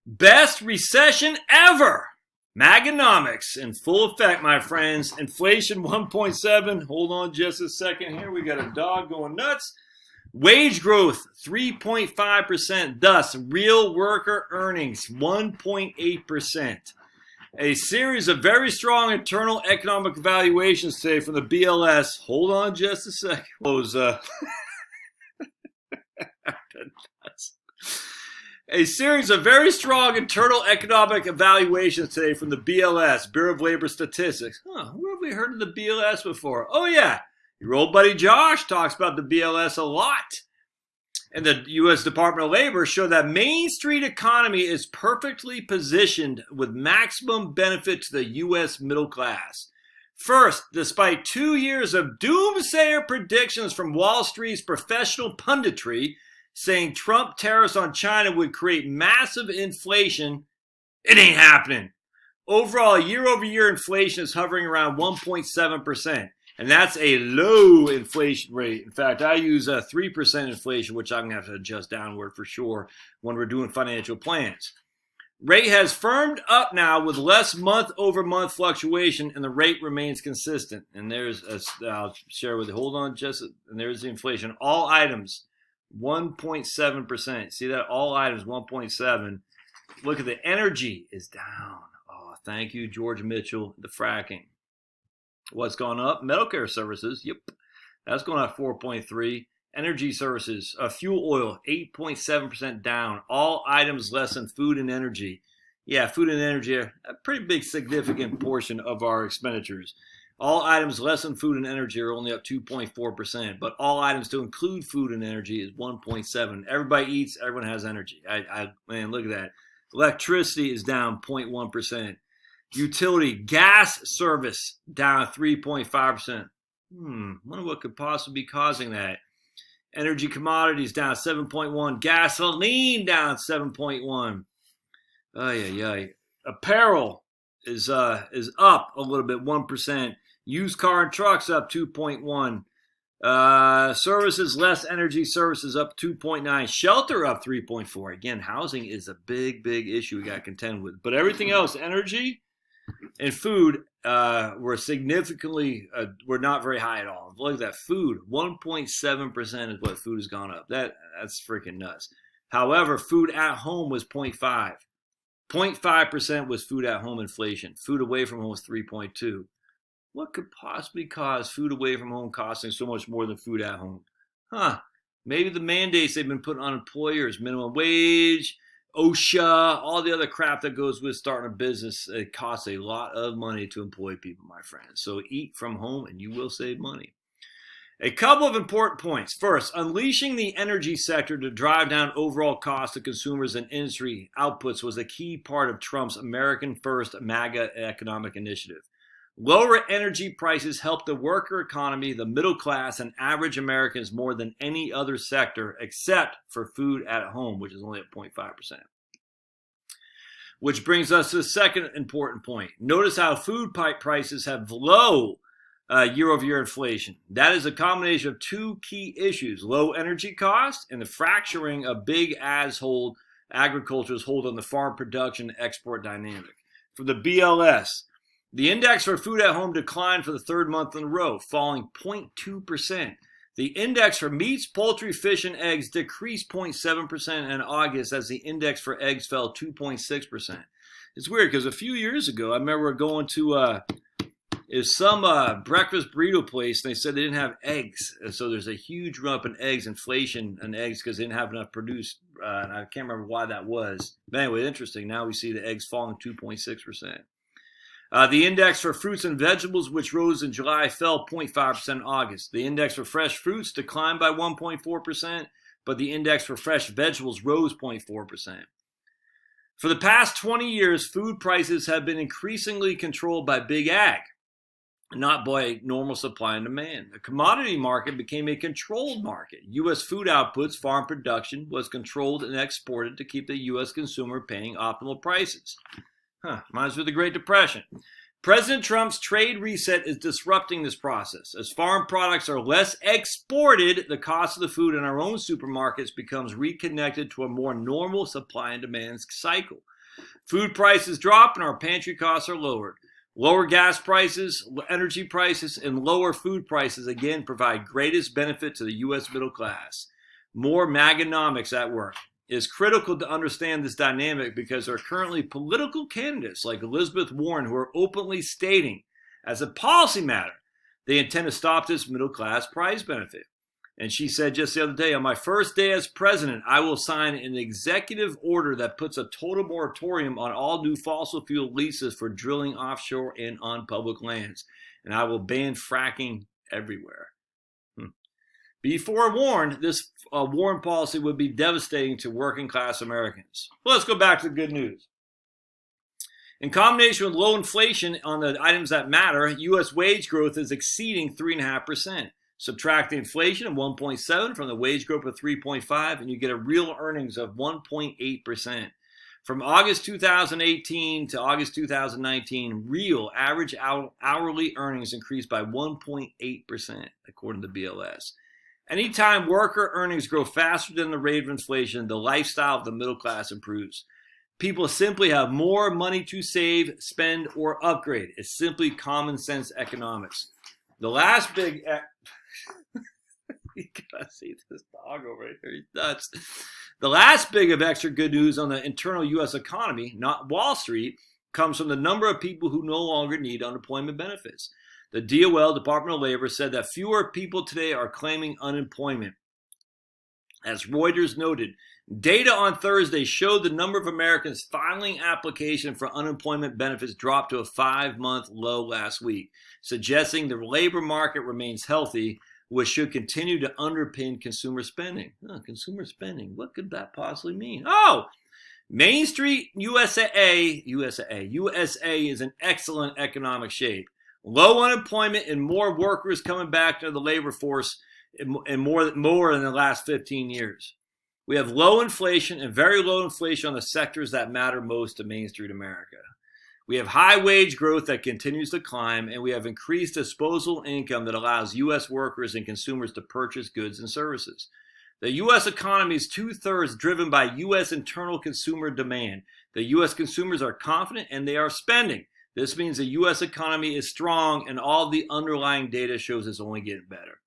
Best recession ever. MAGAnomics in full effect, my friends. Inflation 1.7. Hold on just a second here. We got a dog going nuts. Wage growth 3.5%. Thus, real worker earnings 1.8%. A series of very strong internal economic evaluations today from the BLS. Hold on just a second. A series of very strong internal economic evaluations today from the BLS, Bureau of Labor Statistics. Where have we heard of the BLS before? Oh, yeah. Your old buddy Josh talks about the BLS a lot. And the U.S. Department of Labor showed that Main Street economy is perfectly positioned with maximum benefit to the U.S. middle class. First, despite 2 years of doomsayer predictions from Wall Street's professional punditry, saying Trump tariffs on China would create massive inflation, it ain't happening. Overall, year-over-year inflation is hovering around 1.7%, and that's a low inflation rate. In fact, I use 3% inflation, which I'm going to have to adjust downward for sure when we're doing financial plans. Rate has firmed up now with less month-over-month fluctuation, and the rate remains consistent. And I'll share with you. Hold on, and there's the inflation. All items. 1.7%. See that? All items 1.7. Look at the energy is down. Oh, thank you, George Mitchell. The fracking. What's gone up? Medicare services. Yep. That's going up 4.3. Energy services. Fuel oil 8.7% down. All items less than food and energy. Yeah, food and energy are a pretty big significant portion of our expenditures. All items less than food and energy are only up 2.4%, but all items to include food and energy is 1.7%. Everybody eats, everyone has energy. Man, look at that. Electricity is down 0.1%. Utility, gas service down 3.5%. Wonder what could possibly be causing that. Energy commodities down 7.1%. Gasoline down 7.1%. Apparel is up a little bit, 1%. Used car and trucks up 2.1. Services, less energy services up 2.9. Shelter up 3.4. Again, housing is a big issue we got to contend with. But everything else, energy and food, were significantly, were not very high at all. Look at that. Food, 1.7% is what food has gone up. That's freaking nuts. However, food at home was 0.5. 0.5% was food at home inflation. Food away from home was 3.2. What could possibly cause food away from home costing so much more than food at home? Maybe the mandates they've been putting on employers, minimum wage, OSHA, all the other crap that goes with starting a business. It costs a lot of money to employ people, my friends. So eat from home and you will save money. A couple of important points. First, unleashing the energy sector to drive down overall costs to consumers and industry outputs was a key part of Trump's American First MAGA economic initiative. Lower energy prices helped the worker economy, the middle class, and average Americans more than any other sector except for food at home, which is only at 0.5%. Which brings us to the second important point. Notice how food prices have low year-over-year inflation. That is a combination of two key issues: low energy costs and the fracturing of big agriculture's hold on the farm production and export dynamic. For the BLS, the index for food at home declined for the third month in a row, falling 0.2%. The index for meats, poultry, fish, and eggs decreased 0.7% in August as the index for eggs fell 2.6%. It's weird because a few years ago, I remember going to some breakfast burrito place, and they said they didn't have eggs. And so there's a huge run up in eggs, inflation in eggs because they didn't have enough produced. And I can't remember why that was. But anyway, interesting. Now we see the eggs falling 2.6%. The index for fruits and vegetables, which rose in July, fell 0.5% in August. The index for fresh fruits declined by 1.4%, but the index for fresh vegetables rose 0.4%. For the past 20 years, food prices have been increasingly controlled by big ag, not by normal supply and demand. The commodity market became a controlled market. U.S. food outputs, farm production, was controlled and exported to keep the U.S. consumer paying optimal prices. Reminds me of the Great Depression. President Trump's trade reset is disrupting this process. As foreign products are less exported, the cost of the food in our own supermarkets becomes reconnected to a more normal supply and demand cycle. Food prices drop and our pantry costs are lowered. Lower gas prices, energy prices, and lower food prices again provide greatest benefit to the U.S. middle class. More MAGAnomics at work. It is critical to understand this dynamic because there are currently political candidates like Elizabeth Warren who are openly stating, as a policy matter, they intend to stop this middle class price benefit. And she said just the other day, on my first day as president, I will sign an executive order that puts a total moratorium on all new fossil fuel leases for drilling offshore and on public lands. And I will ban fracking everywhere. Be forewarned, this Warren policy would be devastating to working class Americans. Well, let's go back to the good news. In combination with low inflation on the items that matter, U.S. wage growth is exceeding 3.5%. Subtract the inflation of 1.7 from the wage growth of 3.5, and you get a real earnings of 1.8%. From August 2018 to August 2019, real average hourly earnings increased by 1.8%, according to BLS. Anytime worker earnings grow faster than the rate of inflation, the lifestyle of the middle class improves. People simply have more money to save, spend, or upgrade. It's simply common sense economics. The last big... You gotta see this dog over here. He's nuts. The last big of extra good news on the internal U.S. economy, not Wall Street, comes from the number of people who no longer need unemployment benefits. The DOL, Department of Labor, said that fewer people today are claiming unemployment. As Reuters noted, data on Thursday showed the number of Americans filing application for unemployment benefits dropped to a 5-month low last week, suggesting the labor market remains healthy, which should continue to underpin consumer spending. Consumer spending, what could that possibly mean? Oh, Main Street USA is in excellent economic shape. Low unemployment and more workers coming back to the labor force and more in the last 15 years. We have low inflation and very low inflation on the sectors that matter most to Main Street America. We have high wage growth that continues to climb, and we have increased disposable income that allows U.S. workers and consumers to purchase goods and services. The U.S. economy is 2/3 driven by U.S. internal consumer demand. The U.S. consumers are confident and they are spending. This means the U.S. economy is strong and all the underlying data shows it's only getting better.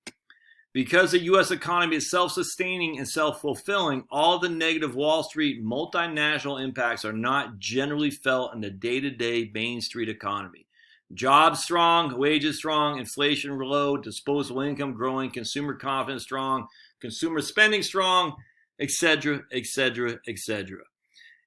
Because the U.S. economy is self-sustaining and self-fulfilling, all the negative Wall Street multinational impacts are not generally felt in the day-to-day Main Street economy. Jobs strong, wages strong, inflation low, disposable income growing, consumer confidence strong, consumer spending strong, etc., etc., etc.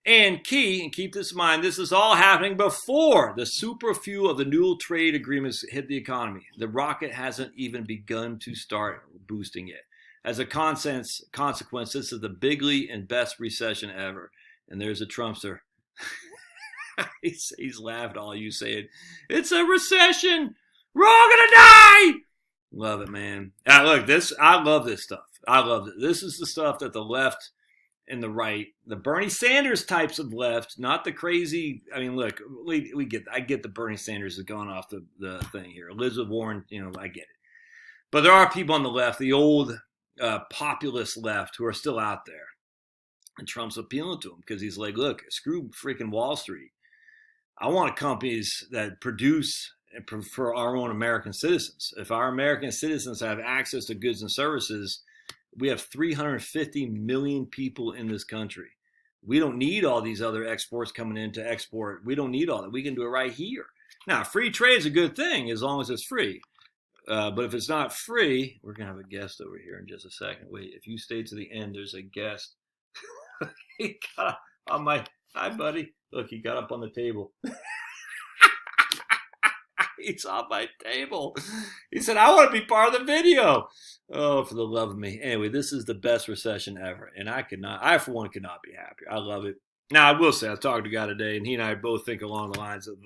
And keep this in mind, this is all happening before the super few of the new trade agreements hit the economy. The rocket hasn't even begun to start boosting it. As a consequence, this is the bigly and best recession ever. And there's a Trumpster. he's laughing all you saying, it's a recession. We're all gonna die. Love it, man. Look, I love this stuff. I love it. This is the stuff that the left and the right, the Bernie Sanders types of left, not the crazy. I mean, look, I get the Bernie Sanders is going off the thing here. Elizabeth Warren, I get it. But there are people on the left, the old populist left, who are still out there. And Trump's appealing to them because he's like, look, screw freaking Wall Street. I want companies that produce for our own American citizens. If our American citizens have access to goods and services, we have 350 million people in this country. We don't need all these other exports coming in to export. We don't need all that. We can do it right here. Now, free trade is a good thing as long as it's free. But if it's not free, we're going to have a guest over here in just a second. Wait, if you stay to the end, there's a guest. He got on my... Hi, buddy. Look, he got up on the table. He's on my table. He said, I want to be part of the video. Oh, for the love of me. Anyway, this is the best recession ever. And I for one could not be happier. I love it. Now, I will say, I was talking to a guy today, and he and I both think along the lines of,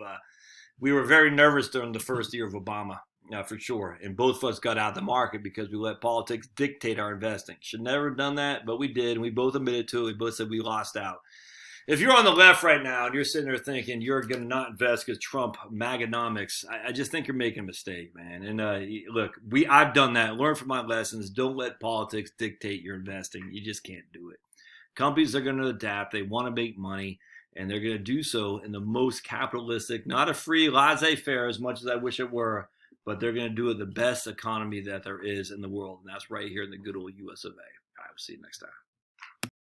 we were very nervous during the first year of Obama, for sure. And both of us got out of the market because we let politics dictate our investing. Should never have done that, but we did. And we both admitted to it. We both said we lost out. If you're on the left right now and you're sitting there thinking you're going to not invest because Trump MAGAnomics, I just think you're making a mistake, man. And look, I've done that. Learn from my lessons. Don't let politics dictate your investing. You just can't do it. Companies are going to adapt. They want to make money, and they're going to do so in the most capitalistic, not a free laissez-faire as much as I wish it were, but they're going to do it the best economy that there is in the world, and that's right here in the good old US of A. All right, we'll see you next time.